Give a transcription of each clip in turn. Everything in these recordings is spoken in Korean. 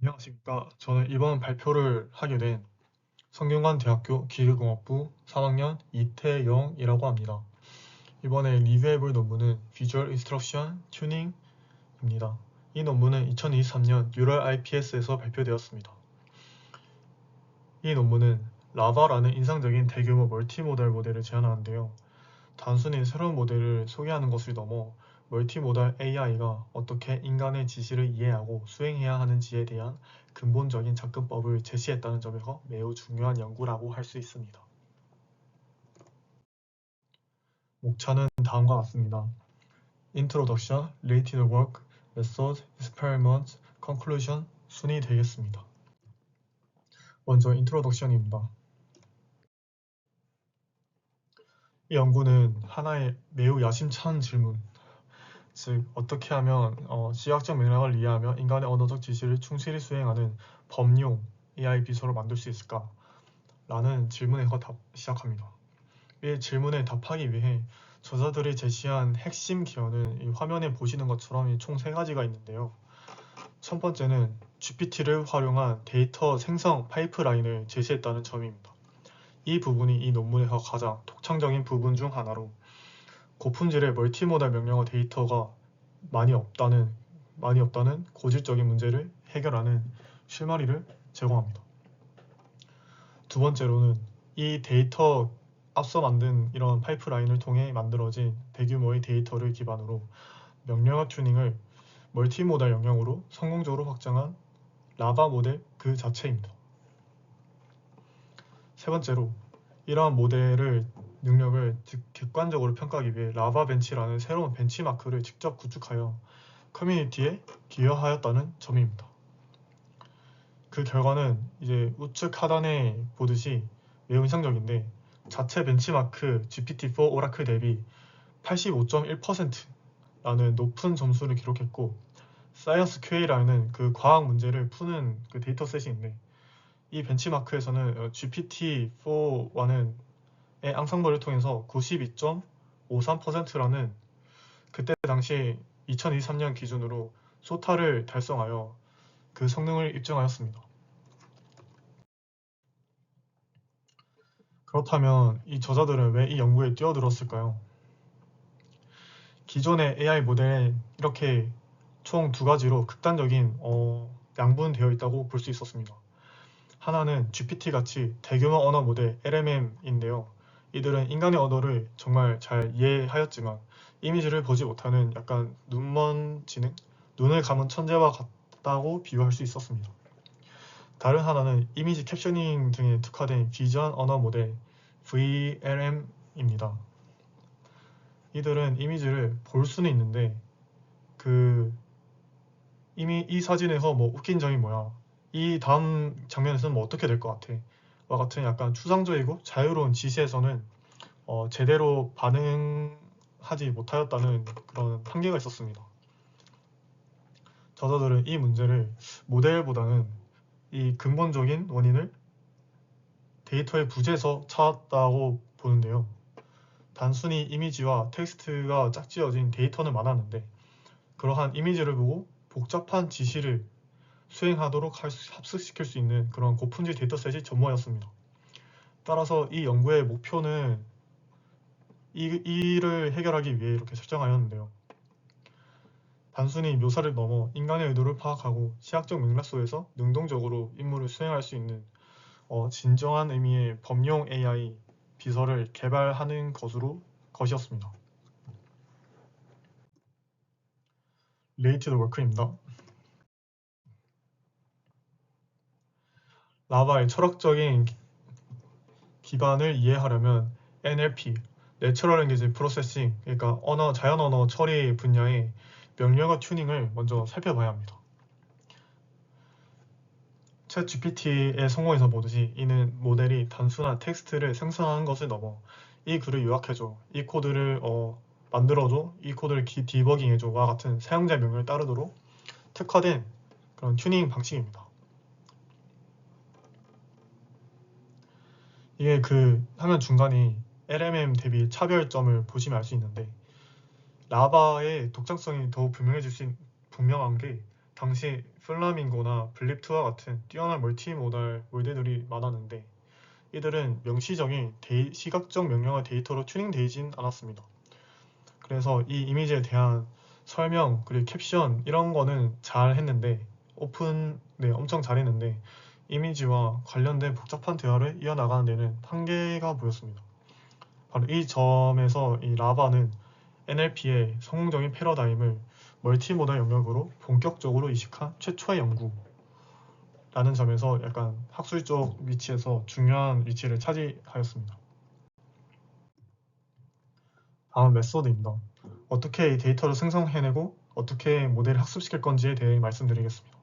안녕하십니까. 저는 이번 발표를 하게 된 성균관대학교 기계공학부 3학년 이태영이라고 합니다. 이번에 리뷰해볼 논문은 Visual Instruction Tuning입니다. 이 논문은 2023년 뉴럴 IPS에서 발표되었습니다. 이 논문은 라바라는 인상적인 대규모 멀티모달 모델을 제안하는데요. 단순히 새로운 모델을 소개하는 것을 넘어 멀티모달 AI가 어떻게 인간의 지시를 이해하고 수행해야 하는지에 대한 근본적인 접근법을 제시했다는 점에서 매우 중요한 연구라고 할 수 있습니다. 목차는 다음과 같습니다. Introduction, Related Work, Method, Experiment, Conclusion 순이 되겠습니다. 먼저 Introduction입니다. 이 연구는 하나의 매우 야심찬 질문, 즉 어떻게 하면 지각적 맥락을 이해하며 인간의 언어적 지시를 충실히 수행하는 범용 AI 비서를 만들 수 있을까? 라는 질문에서 시작합니다. 이 질문에 답하기 위해 저자들이 제시한 핵심 기원은 이 화면에 보시는 것처럼 총 3가지가 있는데요. 첫 번째는 GPT를 활용한 데이터 생성 파이프라인을 제시했다는 점입니다. 이 부분이 이 논문에서 가장 독창적인 부분 중 하나로 고품질의 멀티모달 명령어 데이터가 많이 없다는 고질적인 문제를 해결하는 실마리를 제공합니다. 두 번째로는 이 데이터 앞서 만든 이런 파이프라인을 통해 만들어진 대규모의 데이터를 기반으로 명령어 튜닝을 멀티모달 영역으로 성공적으로 확장한 라바 모델 그 자체입니다. 세 번째로 이러한 모델을 능력을 객관적으로 평가하기 위해 라바 벤치라는 새로운 벤치마크를 직접 구축하여 커뮤니티에 기여하였다는 점입니다. 그 결과는 이제 우측 하단에 보듯이 매우 인상적인데 자체 벤치마크 GPT-4 오라클 대비 85.1%라는 높은 점수를 기록했고 사이언스 QA라는 그 과학 문제를 푸는 그 데이터셋이 있는데 이 벤치마크에서는 GPT-4와는 앙상블을 통해서 92.53%라는 그때 당시 2023년 기준으로 소타를 달성하여 그 성능을 입증하였습니다. 그렇다면 이 저자들은 왜 이 연구에 뛰어들었을까요? 기존의 AI 모델은 이렇게 총 2가지로 극단적인 양분되어 있다고 볼 수 있었습니다. 하나는 GPT같이 대규모 언어 모델 LMM인데요. 이들은 인간의 언어를 정말 잘 이해하였지만 이미지를 보지 못하는 약간 눈먼 지능, 눈을 감은 천재와 같다고 비유할 수 있었습니다. 다른 하나는 이미지 캡셔닝 등에 특화된 비전 언어 모델 VLM입니다. 이들은 이미지를 볼 수는 있는데 이 사진에서 뭐 웃긴 점이 뭐야? 이 다음 장면에서는 뭐 어떻게 될 것 같아? 와 같은 약간 추상적이고 자유로운 지시에서는 제대로 반응하지 못하였다는 그런 한계가 있었습니다. 저자들은 이 문제를 모델보다는 이 근본적인 원인을 데이터의 부재에서 찾았다고 보는데요. 단순히 이미지와 텍스트가 짝지어진 데이터는 많았는데 그러한 이미지를 보고 복잡한 지시를 수행하도록 합숙시킬 수 있는 그런 고품질 데이터셋이 전무하였습니다. 따라서 이 연구의 목표는 이를 해결하기 위해 이렇게 설정하였는데요. 단순히 묘사를 넘어 인간의 의도를 파악하고 시각적 맥락 속에서 능동적으로 임무를 수행할 수 있는 진정한 의미의 범용 AI 비서를 개발하는 것이었습니다. Related Work입니다. 라바의 철학적인 기반을 이해하려면 NLP, Natural Language Processing, 그러니까 자연 언어 처리 분야의 명령어 튜닝을 먼저 살펴봐야 합니다. 챗GPT의 성공에서 보듯이 이는 모델이 단순한 텍스트를 생성하는 것을 넘어 이 글을 요약해줘, 이 코드를 만들어줘, 이 코드를 디버깅해줘와 같은 사용자 명령을 따르도록 특화된 그런 튜닝 방식입니다. 이게 그 화면 중간에 LMM 대비 차별점을 보시면 알 수 있는데 라바의 독창성이 더욱 분명한 게 당시 플라밍고나 블립2와 같은 뛰어난 멀티모달 모델들이 많았는데 이들은 명시적인 시각적 명령어 데이터로 튜닝되진 않았습니다. 그래서 이 이미지에 대한 설명 그리고 캡션 이런 거는 잘 했는데 엄청 잘했는데 이미지와 관련된 복잡한 대화를 이어나가는 데는 한계가 보였습니다. 바로 이 점에서 이 라바는 NLP의 성공적인 패러다임을 멀티모달 영역으로 본격적으로 이식한 최초의 연구라는 점에서 약간 학술적 위치에서 중요한 위치를 차지하였습니다. 다음 메소드입니다. 어떻게 이 데이터를 생성해내고 어떻게 모델을 학습시킬 건지에 대해 말씀드리겠습니다.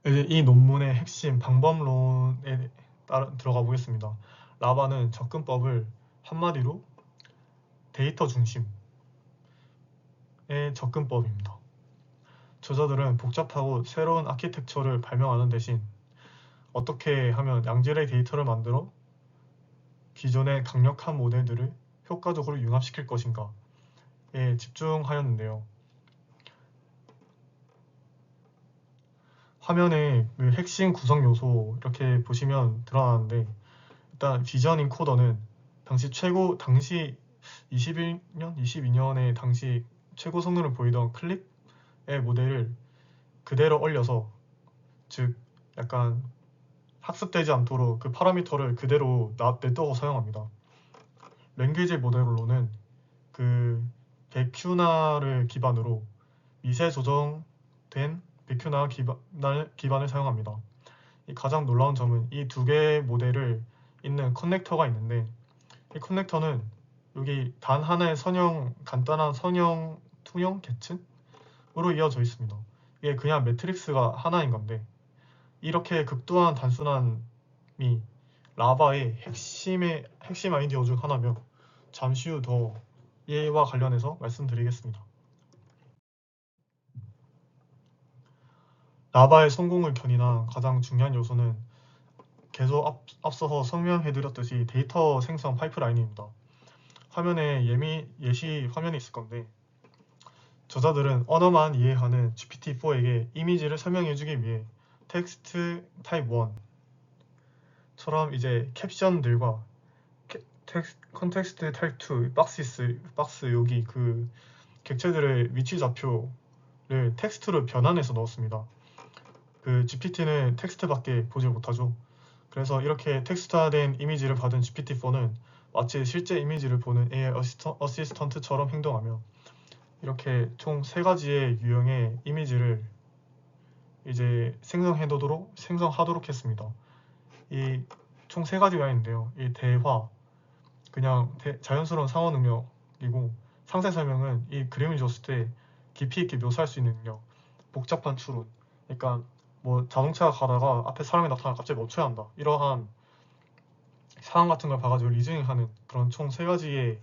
이제 이 논문의 핵심 방법론에 들어가 보겠습니다. 라바는 접근법을 한마디로 데이터 중심의 접근법입니다. 저자들은 복잡하고 새로운 아키텍처를 발명하는 대신 어떻게 하면 양질의 데이터를 만들어 기존의 강력한 모델들을 효과적으로 융합시킬 것인가에 집중하였는데요. 화면에 그 핵심 구성 요소 이렇게 보시면 드러나는데 일단 비전 인코더는 당시 21년, 22년에 당시 최고 성능을 보이던 클립의 모델을 그대로 올려서 즉 약간 학습되지 않도록 그 파라미터를 그대로 냅두고 사용합니다. 랭귀지 모델로는 그 베큐나를 기반으로 미세 조정된 베큐나 기반을 사용합니다. 가장 놀라운 점은 이 두 개의 모델을 잇는 커넥터가 있는데 이 커넥터는 여기 단 하나의 간단한 선형 투영 계층으로 이어져 있습니다. 이게 그냥 매트릭스가 하나인 건데 이렇게 극도한 단순함이 라바의 핵심 아이디어 중 하나며 잠시 후 더 얘와 관련해서 말씀드리겠습니다. 라바의 성공을 견인한 가장 중요한 요소는 계속 앞서서 설명해드렸듯이 데이터 생성 파이프라인입니다. 화면에 예시 화면이 있을 건데 저자들은 언어만 이해하는 GPT-4에게 이미지를 설명해주기 위해 텍스트 타입 1처럼 이제 캡션들과 컨텍스트 타입 2 박스 여기 그 객체들의 위치 좌표를 텍스트로 변환해서 넣었습니다. 그 GPT는 텍스트밖에 보지 못하죠. 그래서 이렇게 텍스트화된 이미지를 받은 GPT-4는 마치 실제 이미지를 보는 AI 어시스턴트처럼 행동하며 이렇게 총 3가지의 유형의 이미지를 이제 생성하도록 했습니다. 이 총 3가지가 있는데요. 이 대화, 그냥 자연스러운 상호 능력이고 상세 설명은 이 그림을 줬을 때 깊이 있게 묘사할 수 있는 능력, 복잡한 추론, 그러니까 뭐 자동차가 가다가 앞에 사람이 나타나 갑자기 멈춰야 한다. 이러한 상황 같은 걸 봐가지고 리즈닝하는 그런 총 3가지의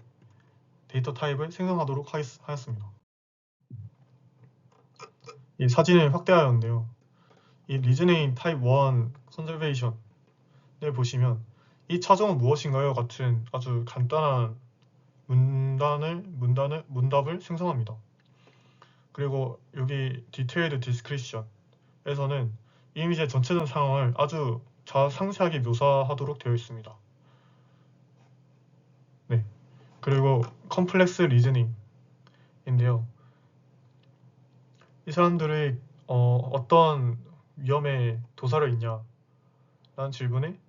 데이터 타입을 생성하도록 하였습니다. 이 사진을 확대하였는데요. 이 리즈닝 타입 1 컨저베이션을 보시면 이 차종은 무엇인가요? 같은 아주 간단한 문답을 생성합니다. 그리고 여기 디테일드 디스크리션에서는 이미지의 전체적인 상황을 아주 상세하게 묘사하도록 되어 있습니다. 네. 그리고 컴플렉스 리즈닝인데요. 이 사람들이 어떤 위험에 도사를 있냐 라는 질문에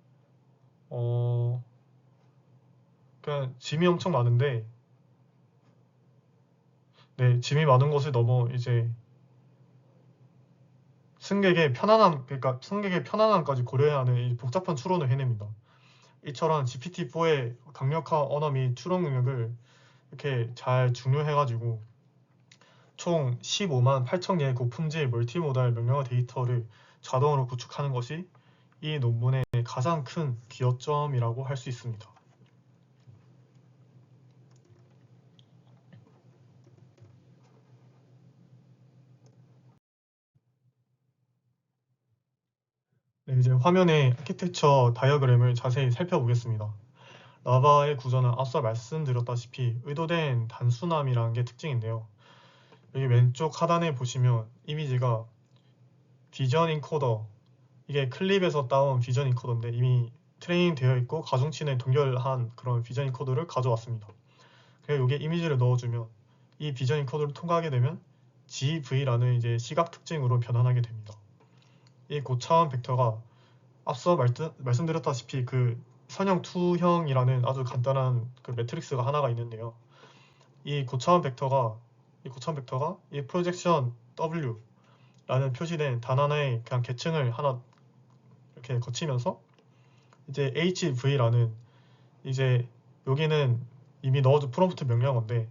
그냥 짐이 엄청 많은데 네, 짐이 많은 것을 넘어 이제 승객의 편안함까지 고려해야 하는 이 복잡한 추론을 해냅니다. 이처럼 GPT-4의 강력한 언어 및 추론 능력을 이렇게 잘 중요해가지고 총 15만 8천 개의 고품질 멀티모달 명령어 데이터를 자동으로 구축하는 것이 이 논문의 가장 큰 기여점이라고 할 수 있습니다. 네, 이제 화면의 아키텍처 다이어그램을 자세히 살펴보겠습니다. 라바의 구조는 앞서 말씀드렸다시피 의도된 단순함이라는 게 특징인데요. 여기 왼쪽 하단에 보시면 이미지가 비전 인코더, 이게 클립에서 따온 비전 인코더인데 이미 트레이닝 되어 있고 가중치는 동결한 그런 비전 인코더를 가져왔습니다. 그래서 여기에 이미지를 넣어주면 이 비전 인코더를 통과하게 되면 GV라는 이제 시각 특징으로 변환하게 됩니다. 이 고차원 벡터가 앞서 말씀드렸다시피 그 선형 투형이라는 아주 간단한 그 매트릭스가 하나가 있는데요. 이 고차원 벡터가 이 프로젝션 W라는 표시된 단 하나의 그냥 계층을 하나 이렇게 거치면서 이제 HV라는 이제 여기는 이미 넣어준 프롬프트 명령어인데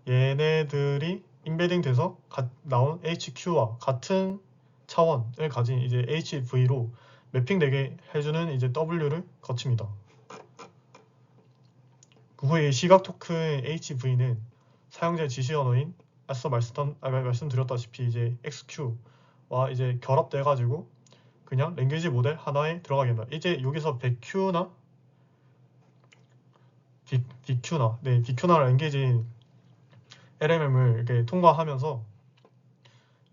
얘네들이 인베딩 돼서 나온 HQ와 같은 차원을 가진 이제 HV로 매핑되게 해주는 이제 W를 거칩니다. 그 후에 시각 토큰 HV는 사용자의 지시 언어인 앞서 말씀드렸다시피 이제 XQ와 이제 결합돼 가지고 그냥 랭귀지 모델 하나에 들어가게 됩니다. 이제 여기서 BQ나 BQ나 랭귀지 LMM을 이렇게 통과하면서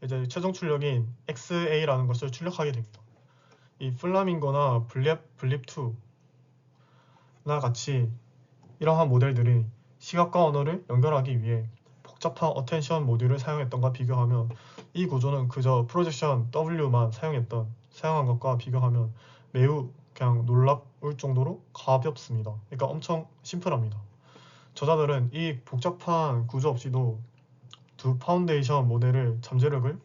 이제 최종 출력인 XA라는 것을 출력하게 됩니다. 이 플라밍고나 블립2나 같이 이러한 모델들이 시각과 언어를 연결하기 위해 복잡한 어텐션 모듈을 사용했던가 비교하면 이 구조는 그저 프로젝션 W만 사용한 것과 비교하면 매우 그냥 놀라울 정도로 가볍습니다. 그러니까 엄청 심플합니다. 저자들은 이 복잡한 구조 없이도 두 파운데이션 모델을 잠재력을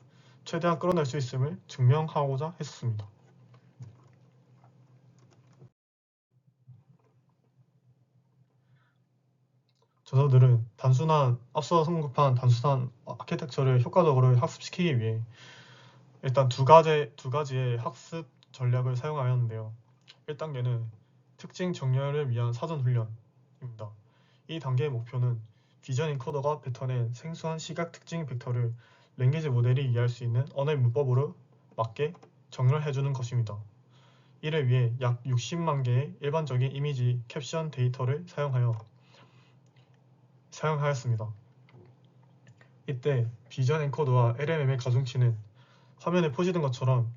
최대한 끌어낼 수 있음을 증명하고자 했습니다. 저자들은 앞서 언급한 단순한 아키텍처를 효과적으로 학습시키기 위해 일단 두 가지의 학습 전략을 사용하였는데요. 1단계는 특징 정렬을 위한 사전 훈련입니다. 이 단계의 목표는 비전 인코더가 뱉어낸 생소한 시각 특징 벡터를 랭귀지 모델이 이해할 수 있는 언어의 문법으로 맞게 정렬해주는 것입니다. 이를 위해 약 60만 개의 일반적인 이미지 캡션 데이터를 사용하였습니다. 이때 비전 엔코더와 LMM의 가중치는 화면에 표시된 것처럼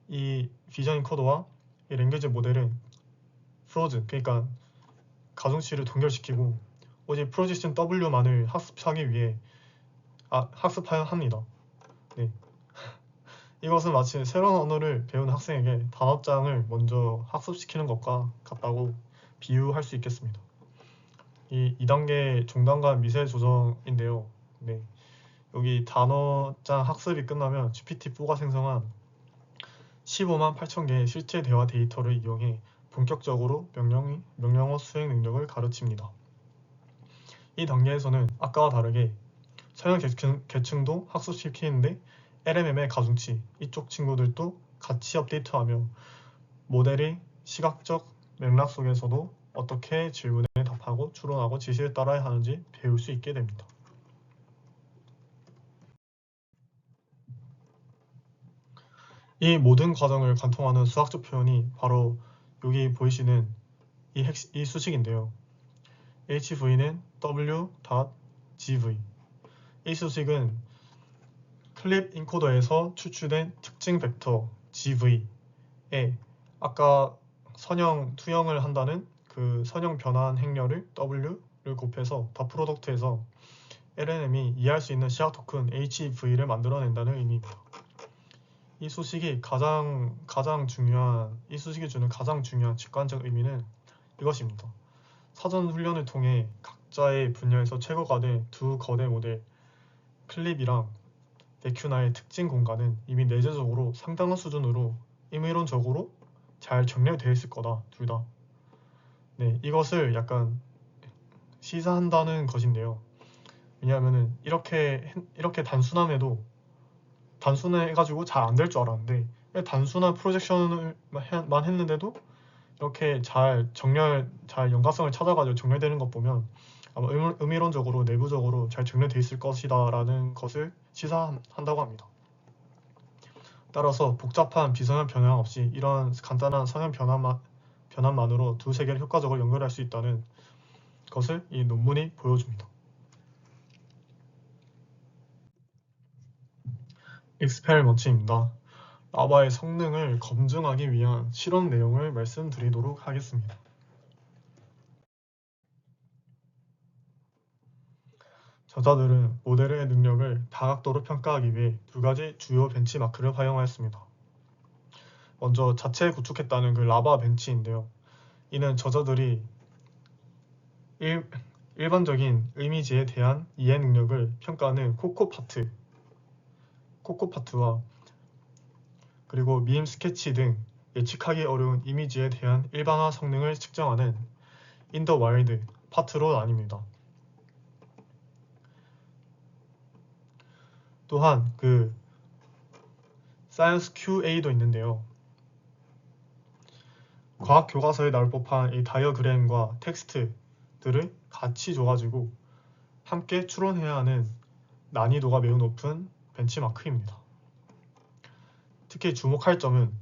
이 비전 엔코더와 이 랭귀지 모델은 그러니까 가중치를 동결시키고 오직 프로젝션 W만을 학습하기 위해 학습해야 합니다. 네. 이것은 마치 새로운 언어를 배우는 학생에게 단어장을 먼저 학습시키는 것과 같다고 비유할 수 있겠습니다. 이 2단계 중단간 미세 조정인데요. 네. 여기 단어장 학습이 끝나면 GPT-4가 생성한 15만 8천 개의 실제 대화 데이터를 이용해 본격적으로 명령어 수행 능력을 가르칩니다. 이 단계에서는 아까와 다르게 서양 계층도 학습시키는데 LMM의 가중치, 이쪽 친구들도 같이 업데이트하며 모델이 시각적 맥락 속에서도 어떻게 질문에 답하고 추론하고 지시를 따라야 하는지 배울 수 있게 됩니다. 이 모든 과정을 관통하는 수학적 표현이 바로 여기 보이시는 이 수식인데요. HV는 W.GV. 이 수식은 클립 인코더에서 추출된 특징 벡터 GV에 아까 선형 투영을 한다는 그 선형 변환 행렬을 W를 곱해서 더 프로덕트에서 LNM이 이해할 수 있는 시각 토큰 HV를 만들어낸다는 의미입니다. 이 수식이 주는 가장 중요한 직관적 의미는 이것입니다. 사전 훈련을 통해 각자의 분야에서 최고가 된 두 거대 모델 클립이랑 베큐나의 특징 공간은 이미 내재적으로 상당한 수준으로 임의론적으로 잘 정렬되어 있을 거다, 둘 다. 네, 이것을 약간 시사한다는 것인데요. 왜냐하면은 이렇게 단순해가지고 잘 안 될 줄 알았는데 단순한 프로젝션을만 했는데도 이렇게 잘 연관성을 찾아가지고 정렬되는 것 보면 아마 의미론적으로 내부적으로 잘 정렬되어 있을 것이다 라는 것을 시사한다고 합니다. 따라서 복잡한 비선형 변환 없이 이런 간단한 성형 변환만으로 두 세계를 효과적으로 연결할 수 있다는 것을 이 논문이 보여줍니다. 익스페리먼트입니다. 라바의 성능을 검증하기 위한 실험 내용을 말씀드리도록 하겠습니다. 저자들은 모델의 능력을 다각도로 평가하기 위해 두 가지 주요 벤치마크를 활용하였습니다. 먼저 자체 구축했다는 그 라바 벤치인데요. 이는 저자들이 일반적인 이미지에 대한 이해 능력을 평가하는 코코파트와 그리고 밈 스케치 등 예측하기 어려운 이미지에 대한 일반화 성능을 측정하는 인 더 와일드 파트로 나뉩니다. 또한 그 사이언스 QA도 있는데요. 과학 교과서에 나올 법한 이 다이어그램과 텍스트들을 같이 줘가지고 함께 추론해야 하는 난이도가 매우 높은 벤치마크입니다. 특히 주목할 점은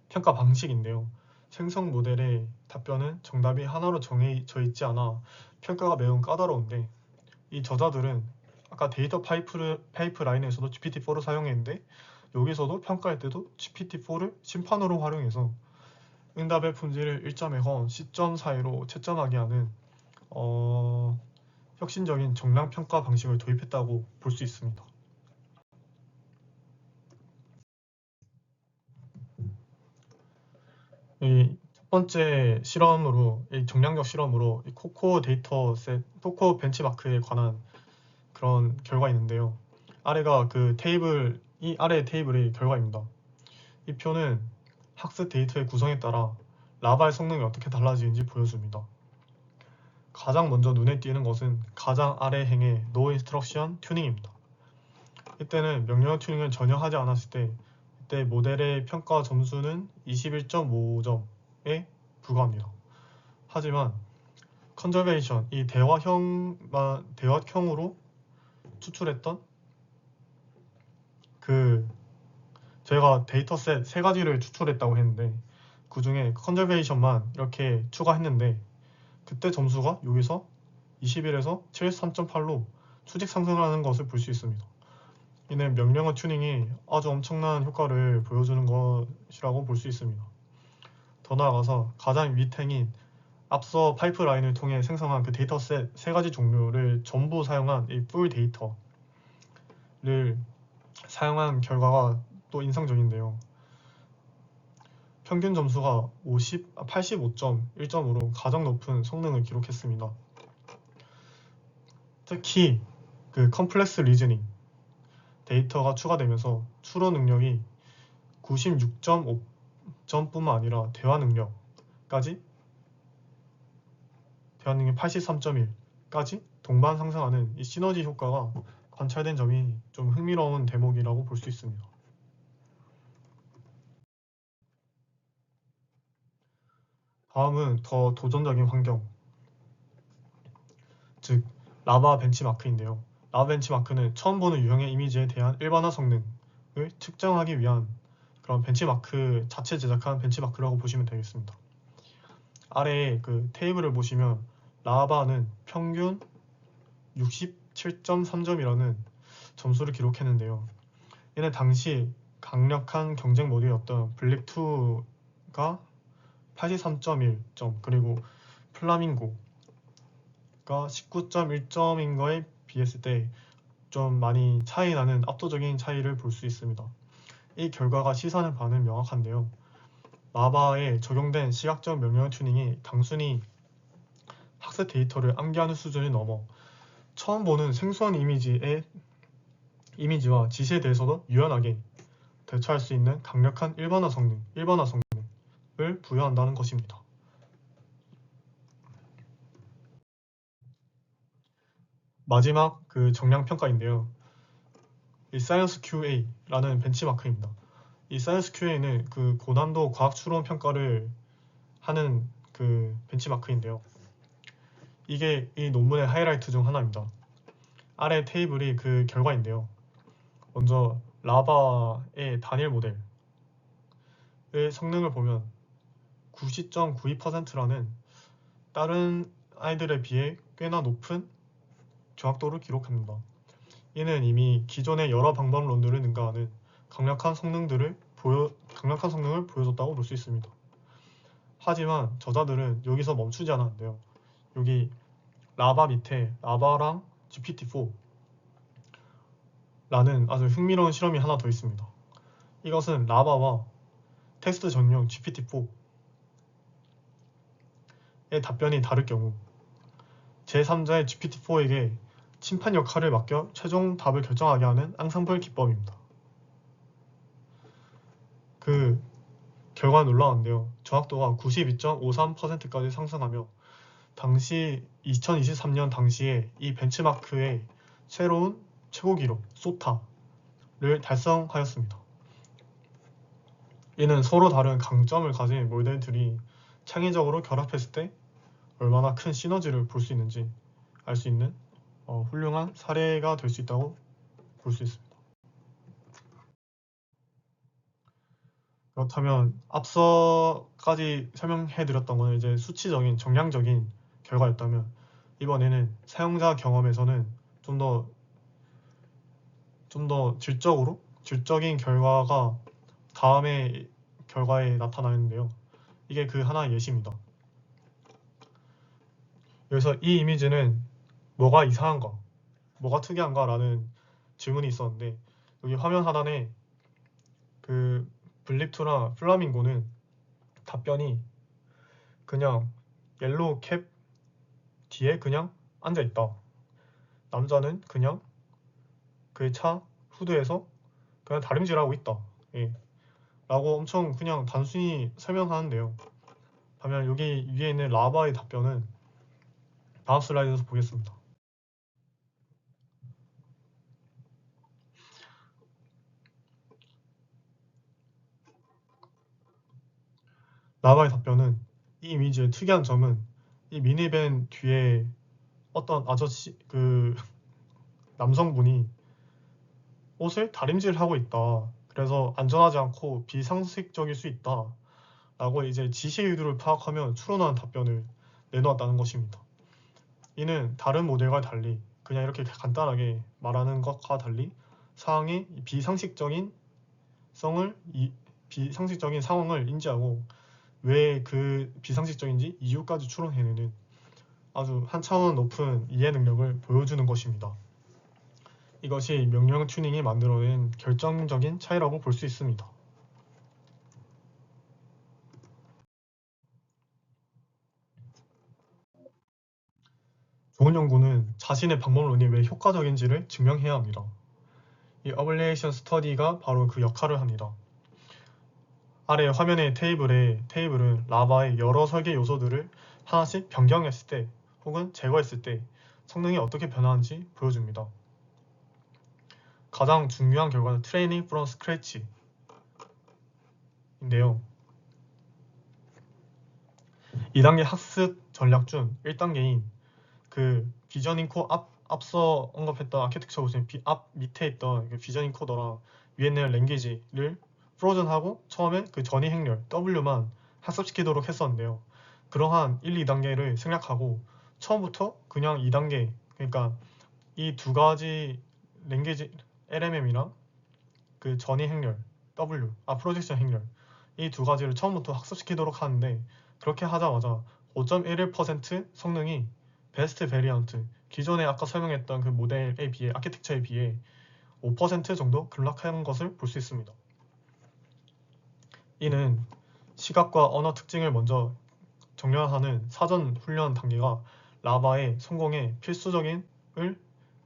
평가 방식인데요. 생성 모델의 답변은 정답이 하나로 정해져 있지 않아 평가가 매우 까다로운데 이 저자들은 아까 데이터 파이프라인에서도 GPT-4를 사용했는데 여기서도 평가할 때도 GPT-4를 심판으로 활용해서 응답의 품질을 1점에서 시점 사이로 채점하게 하는 혁신적인 정량 평가 방식을 도입했다고 볼 수 있습니다. 이 첫 번째 실험으로, 이 정량적 실험으로 이 코코 벤치마크에 관한 그런 결과 있는데요. 아래가 그 테이블, 이 아래 테이블의 결과입니다. 이 표는 학습 데이터의 구성에 따라 라바의 성능이 어떻게 달라지는지 보여줍니다. 가장 먼저 눈에 띄는 것은 가장 아래 행의 No Instruction 튜닝입니다. 이때는 명령 튜닝을 전혀 하지 않았을 때 이때 모델의 평가 점수는 21.55점에 불과합니다. 하지만 컨저베이션, 이 대화형으로 추출했던 저희가 데이터셋 3가지를 추출했다고 했는데 그 중에 컨저베이션만 이렇게 추가했는데 그때 점수가 여기서 21에서 73.8로 수직 상승하는 것을 볼 수 있습니다. 이는 명령어 튜닝이 아주 엄청난 효과를 보여주는 것이라고 볼 수 있습니다. 더 나아가서 가장 윗행인 앞서 파이프라인을 통해 생성한 그 데이터셋 3가지 종류를 전부 사용한 이 풀 데이터를 사용한 결과가 또 인상적인데요. 평균 점수가 85.1점으로 가장 높은 성능을 기록했습니다. 특히 그 컴플렉스 리즈닝 데이터가 추가되면서 추론 능력이 96.5점뿐만 아니라 대화 능력 83.1까지 동반 상승하는 이 시너지 효과가 관찰된 점이 좀 흥미로운 대목이라고 볼 수 있습니다. 다음은 더 도전적인 환경, 즉 라바 벤치마크인데요. 라바 벤치마크는 처음 보는 유형의 이미지에 대한 일반화 성능을 측정하기 위한 그런 벤치마크 자체 제작한 벤치마크라고 보시면 되겠습니다. 아래에 그 테이블을 보시면 라바는 평균 67.3점이라는 점수를 기록했는데요. 얘는 당시 강력한 경쟁 모드였던 블랙2가 83.1점 그리고 플라밍고가 19.1점인 거에 비했을 때 좀 많이 차이 나는 압도적인 차이를 볼 수 있습니다. 이 결과가 시사하는 바는 명확한데요. 라바에 적용된 시각적 명령 튜닝이 단순히 학습 데이터를 암기하는 수준이 넘어 처음 보는 생소한 이미지와 지시에 대해서도 유연하게 대처할 수 있는 강력한 일반화 성능을 부여한다는 것입니다. 마지막 그 정량 평가인데요. 이 사이언스 QA라는 벤치마크입니다. 이 사이언스 QA는 그 고난도 과학 추론 평가를 하는 그 벤치마크인데요. 이게 이 논문의 하이라이트 중 하나입니다. 아래 테이블이 그 결과인데요. 먼저 라바의 단일 모델의 성능을 보면 90.92%라는 다른 아이들에 비해 꽤나 높은 정확도를 기록합니다. 이는 이미 기존의 여러 방법론들을 능가하는 강력한 성능을 보여줬다고 볼 수 있습니다. 하지만 저자들은 여기서 멈추지 않았는데요. 여기 라바 밑에 라바랑 GPT-4라는 아주 흥미로운 실험이 하나 더 있습니다. 이것은 라바와 텍스트 전용 GPT-4의 답변이 다를 경우 제3자의 GPT-4에게 심판 역할을 맡겨 최종 답을 결정하게 하는 앙상블 기법입니다. 그 결과는 놀라운데요. 정확도가 92.53%까지 상승하며 당시 2023년 당시에 이 벤치마크의 새로운 최고 기록 소타를 달성하였습니다. 이는 서로 다른 강점을 가진 모델들이 창의적으로 결합했을 때 얼마나 큰 시너지를 볼 수 있는지 알 수 있는 훌륭한 사례가 될 수 있다고 볼 수 있습니다. 그렇다면 앞서까지 설명해드렸던 것은 이제 수치적인 정량적인 결과였다면 이번에는 사용자 경험에서는 좀 더 질적인 결과가 다음의 결과에 나타나는데요. 이게 그 하나의 예시입니다. 여기서 이 이미지는 뭐가 이상한가, 뭐가 특이한가 라는 질문이 있었는데 여기 화면 하단에 그 블립투나 플라밍고는 답변이 그냥 옐로우 캡 뒤에 그냥 앉아있다. 남자는 그냥 그의 차 후드에서 그냥 다림질하고 있다. 예. 라고 엄청 그냥 단순히 설명하는데요. 반면 여기 위에 있는 라바의 답변은 다음 슬라이드에서 보겠습니다. 라바의 답변은 이 이미지의 특이한 점은 이 미니밴 뒤에 어떤 아저씨 남성분이 옷을 다림질하고 있다. 그래서 안전하지 않고 비상식적일 수 있다. 라고 이제 지시 의도를 파악하면 추론하는 답변을 내놓았다는 것입니다. 이는 다른 모델과 달리 그냥 이렇게 간단하게 말하는 것과 달리 사항의 비상식적인 상황을 인지하고 왜 그 비상식적인지 이유까지 추론해내는 아주 한 차원 높은 이해 능력을 보여주는 것입니다. 이것이 명령 튜닝이 만들어낸 결정적인 차이라고 볼 수 있습니다. 좋은 연구는 자신의 방법론이 왜 효과적인지를 증명해야 합니다. 이 어블리에이션 스터디가 바로 그 역할을 합니다. 아래 화면의 테이블은 라바의 여러 설계 요소들을 하나씩 변경했을 때 혹은 제거했을 때 성능이 어떻게 변하는지 보여줍니다. 가장 중요한 결과는 트레이닝 프롬 스크래치 인데요. 2단계 학습 전략 중 1단계인 그 비전 인코 앞서 언급했던 아키텍처 보시면 앞 밑에 있던 그 비전 인코더랑 위에 있는 랭귀지를 프로즌하고 처음에 그 전이 행렬 W만 학습시키도록 했었는데요. 그러한 1, 2단계를 생략하고 처음부터 그냥 2단계, 그러니까 이 두 가지 랭귀지 LMM이랑 그 전이 행렬 W, 프로젝션 행렬 이 두 가지를 처음부터 학습시키도록 하는데 그렇게 하자마자 5.11% 성능이 베스트 베리언트, 기존에 아까 설명했던 그 모델에 비해 아키텍처에 비해 5% 정도 급락한 것을 볼 수 있습니다. 이는 시각과 언어 특징을 먼저 정렬하는 사전 훈련 단계가 라바의 성공의 필수적인을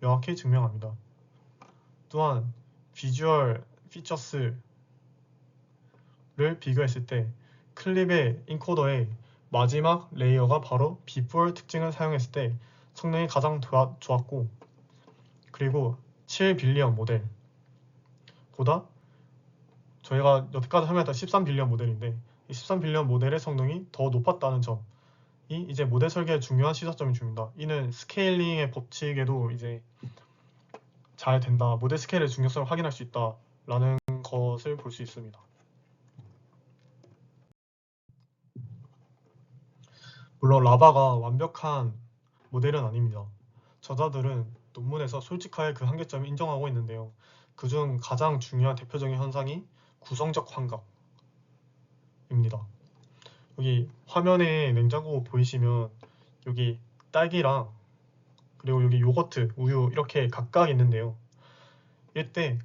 명확히 증명합니다. 또한 비주얼 피처스를 비교했을 때 클립의 인코더의 마지막 레이어가 바로 before 특징을 사용했을 때 성능이 가장 좋았고, 그리고 7빌리언 모델보다 저희가 여태까지 설명했던 13빌리언 모델인데 이 13빌리언 모델의 성능이 더 높았다는 점이 이제 모델 설계의 중요한 시사점이 줍니다. 이는 스케일링의 법칙에도 이제 잘 된다, 모델 스케일의 중요성을 확인할 수 있다라는 것을 볼 수 있습니다. 물론 라바가 완벽한 모델은 아닙니다. 저자들은 논문에서 솔직하게 그 한계점을 인정하고 있는데요. 그중 가장 중요한 대표적인 현상이 구성적 환각입니다. 여기 화면에 냉장고 보이시면 여기 딸기랑 그리고 여기 요거트, 우유 이렇게 각각 있는데요. 이때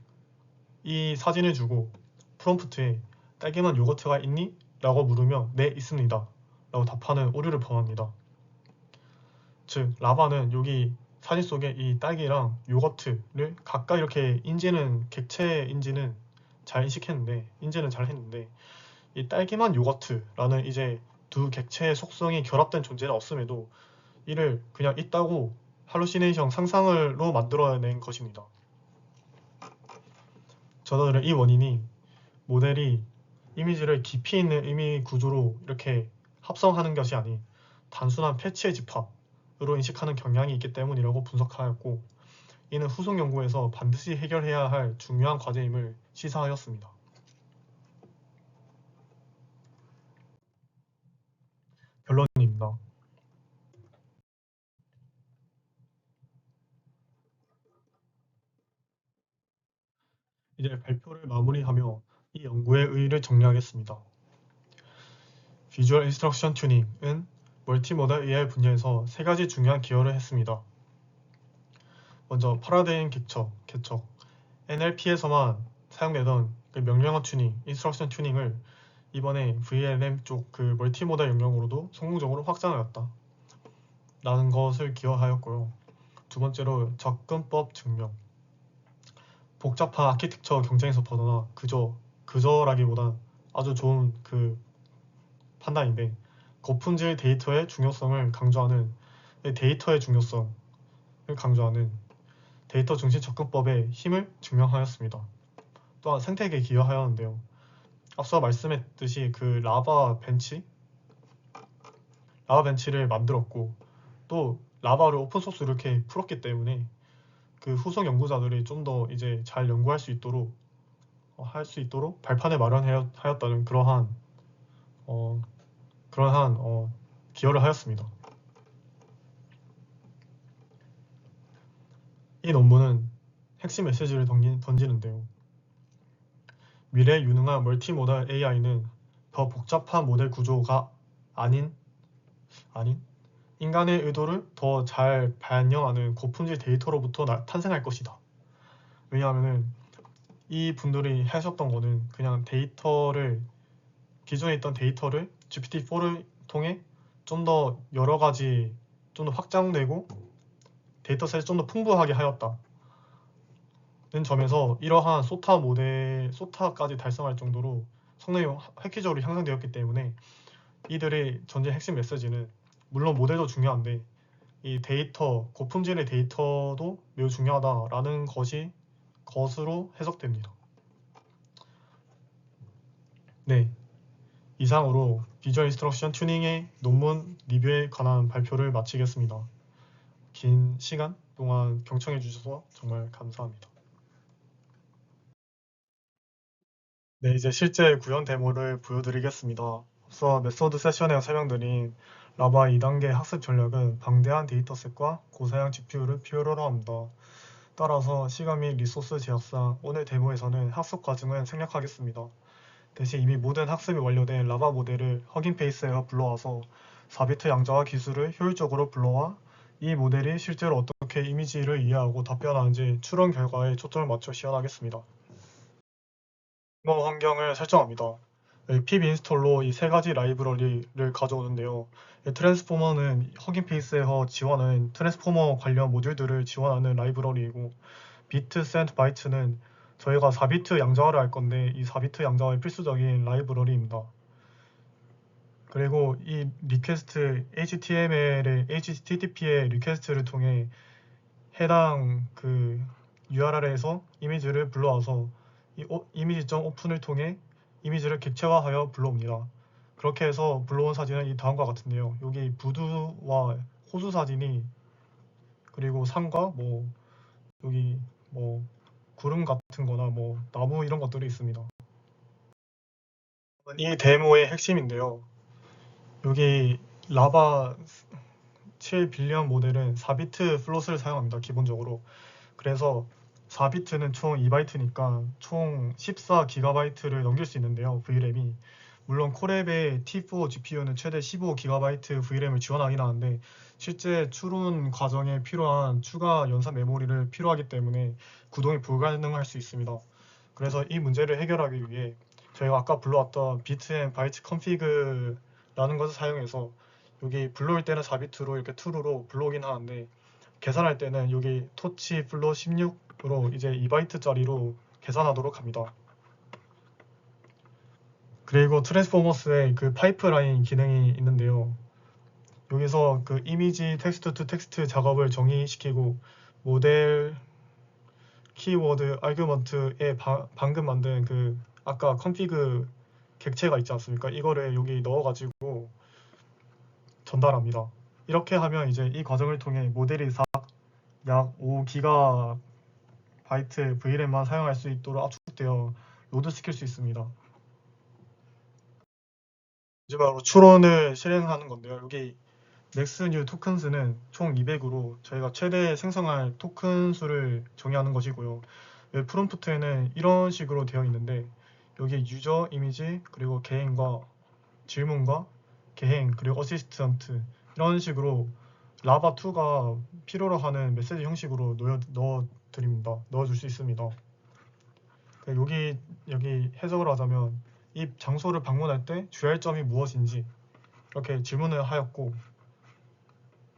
이 사진을 주고 프롬프트에 딸기만 요거트가 있니? 라고 물으면 네 있습니다 라고 답하는 오류를 범합니다. 즉 라바는 여기 사진 속에 이 딸기랑 요거트를 각각 이렇게 인지는 객체 인지는 잘 했는데 이 딸기만 요거트라는 이제 두 객체의 속성이 결합된 존재는 없음에도 이를 그냥 있다고 할루시네이션 상상을로 만들어낸 것입니다. 저자들은 이 원인이 모델이 이미지를 깊이 있는 의미 구조로 이렇게 합성하는 것이 아닌 단순한 패치의 집합으로 인식하는 경향이 있기 때문이라고 분석하였고, 이는 후속 연구에서 반드시 해결해야 할 중요한 과제임을 시사하였습니다. 결론입니다. 이제 발표를 마무리하며 이 연구의 의의를 정리하겠습니다. 비주얼 인스트럭션 튜닝은 멀티모달 AI 분야에서 세 가지 중요한 기여를 했습니다. 먼저 파라데임 개척, NLP에서만 사용되던 그 명령어 튜닝, 인스트럭션 튜닝을 이번에 VLM 쪽 그 멀티모달 영역으로도 성공적으로 확장하였다 라는 것을 기여하였고요. 두 번째로 접근법 증명. 복잡한 아키텍처 경쟁에서 벗어나 그저라기보다 아주 좋은 그 판단인데, 고품질 데이터의 중요성을 강조하는 데이터의 중요성을 강조하는 데이터 중심 접근법의 힘을 증명하였습니다. 또한 생태계에 기여하였는데요. 앞서 말씀했듯이 그 라바 벤치를 만들었고 또 라바를 오픈소스로 이렇게 풀었기 때문에 그 후속 연구자들이 좀 더 이제 잘 연구할 수 있도록 발판을 마련하였다는 어, 기여를 하였습니다. 이 논문은 핵심 메시지를 던지는데요. 미래 유능한 멀티모달 AI는 더 복잡한 모델 구조가 아닌 인간의 의도를 더 잘 반영하는 고품질 데이터로부터 탄생할 것이다. 왜냐하면 이 분들이 하셨던 거는 그냥 기존에 있던 데이터를 GPT-4를 통해 좀 더 여러 가지 좀 더 확장되고 데이터셋을 좀 더 풍부하게 하였다는 점에서 이러한 소타까지 달성할 정도로 성능이 획기적으로 향상되었기 때문에 이들의 전제 핵심 메시지는 물론 모델도 중요한데 이 고품질의 데이터도 매우 중요하다라는 것으로 해석됩니다. 네, 이상으로 비주얼 인스트럭션 튜닝의 논문 리뷰에 관한 발표를 마치겠습니다. 긴 시간 동안 경청해 주셔서 정말 감사합니다. 네, 이제 실제 구현 데모를 보여드리겠습니다. 앞서 메소드 세션에서 설명드린 라바 2단계 학습 전략은 방대한 데이터셋과 고사양 GPU를 필요로 합니다. 따라서 시간 및 리소스 제약상 오늘 데모에서는 학습 과정을 생략하겠습니다. 대신 이미 모든 학습이 완료된 라바 모델을 허깅페이스에서 불러와서 4비트 양자화 기술을 효율적으로 불러와 이 모델이 실제로 어떻게 이미지를 이해하고 답변하는지 추론 결과에 초점을 맞춰 시연하겠습니다. 데모 환경을 설정합니다. pip 인스톨로 이 세 가지 라이브러리를 가져오는데요. 트랜스포머는 허깅페이스에서 지원하는 트랜스포머 관련 모듈들을 지원하는 라이브러리이고, 비트 샌드 바이트는 저희가 4비트 양자화를 할 건데 이 4비트 양자화의 필수적인 라이브러리입니다. 그리고 이 리퀘스트 HTTP의 리퀘스트를 통해 해당 그 URL에서 이미지를 불러와서 이 이미지.open을 통해 이미지를 객체화하여 불러옵니다. 그렇게 해서 불러온 사진은 이 다음과 같은데요. 여기 부두와 호수 사진이 그리고 산과 여기 구름 같은 거나 나무 이런 것들이 있습니다. 이 데모의 핵심인데요. 여기 라바 7 빌리언 모델은 4비트 플롯을 사용합니다. 기본적으로. 그래서 4비트는 총 2바이트니까 총 14GB를 넘길 수 있는데요. VRAM이. 물론 코랩의 T4 GPU는 최대 15GB VRAM을 지원하긴 하는데 실제 추론 과정에 필요한 추가 연산 메모리를 필요하기 때문에 구동이 불가능할 수 있습니다. 그래서 이 문제를 해결하기 위해 저희가 아까 불러왔던 비트 앤 바이트 컨피그라는 것을 사용해서 여기 불러올 때는 4비트로 이렇게 true로 불러오긴 하는데 계산할 때는 여기 토치 플롯 16으로 이제 2바이트짜리로 계산하도록 합니다. 그리고 트랜스포머스의 그 파이프라인 기능이 있는데요. 여기서 그 이미지 텍스트 투 텍스트 작업을 정의시키고 모델 키워드 아규먼트에 방금 만든 그 아까 컨피그 객체가 있지 않습니까? 이거를 여기 넣어가지고 전달합니다. 이렇게 하면 이제 이 과정을 통해 모델이 약 5GB VRAM만 사용할 수 있도록 압축되어 로드시킬 수 있습니다. 마지막으로 추론을 실행하는 건데요. 여기 맥스 뉴 토큰스는 총 200으로 저희가 최대 생성할 토큰 수를 정의하는 것이고요. 여기 프롬프트에는 이런 식으로 되어 있는데 여기 유저 이미지 그리고 개행과 질문과 개행 그리고 어시스턴트 이런 식으로 라바2가 필요로 하는 메시지 형식으로 넣어줄 수 있습니다. 여기 해석을 하자면 이 장소를 방문할 때 주의할 점이 무엇인지 이렇게 질문을 하였고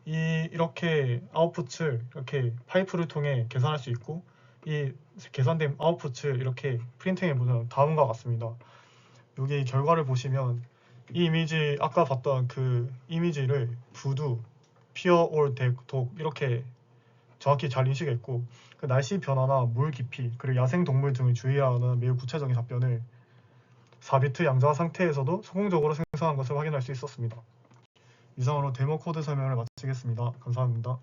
이렇게 아웃풋을 이렇게 파이프를 통해 계산할 수 있고 이 계산된 아웃풋을 이렇게 프린팅해 보면 다음과 같습니다. 여기 결과를 보시면 이 이미지 아까 봤던 그 이미지를 부두, 피어 올 독 이렇게 정확히 잘 인식했고 그 날씨 변화나 물 깊이 그리고 야생 동물 등을 주의해야 하는 매우 구체적인 답변을 4비트 양자 상태에서도 성공적으로 생성한 것을 확인할 수 있었습니다. 이상으로 데모 코드 설명을 마치겠습니다. 감사합니다.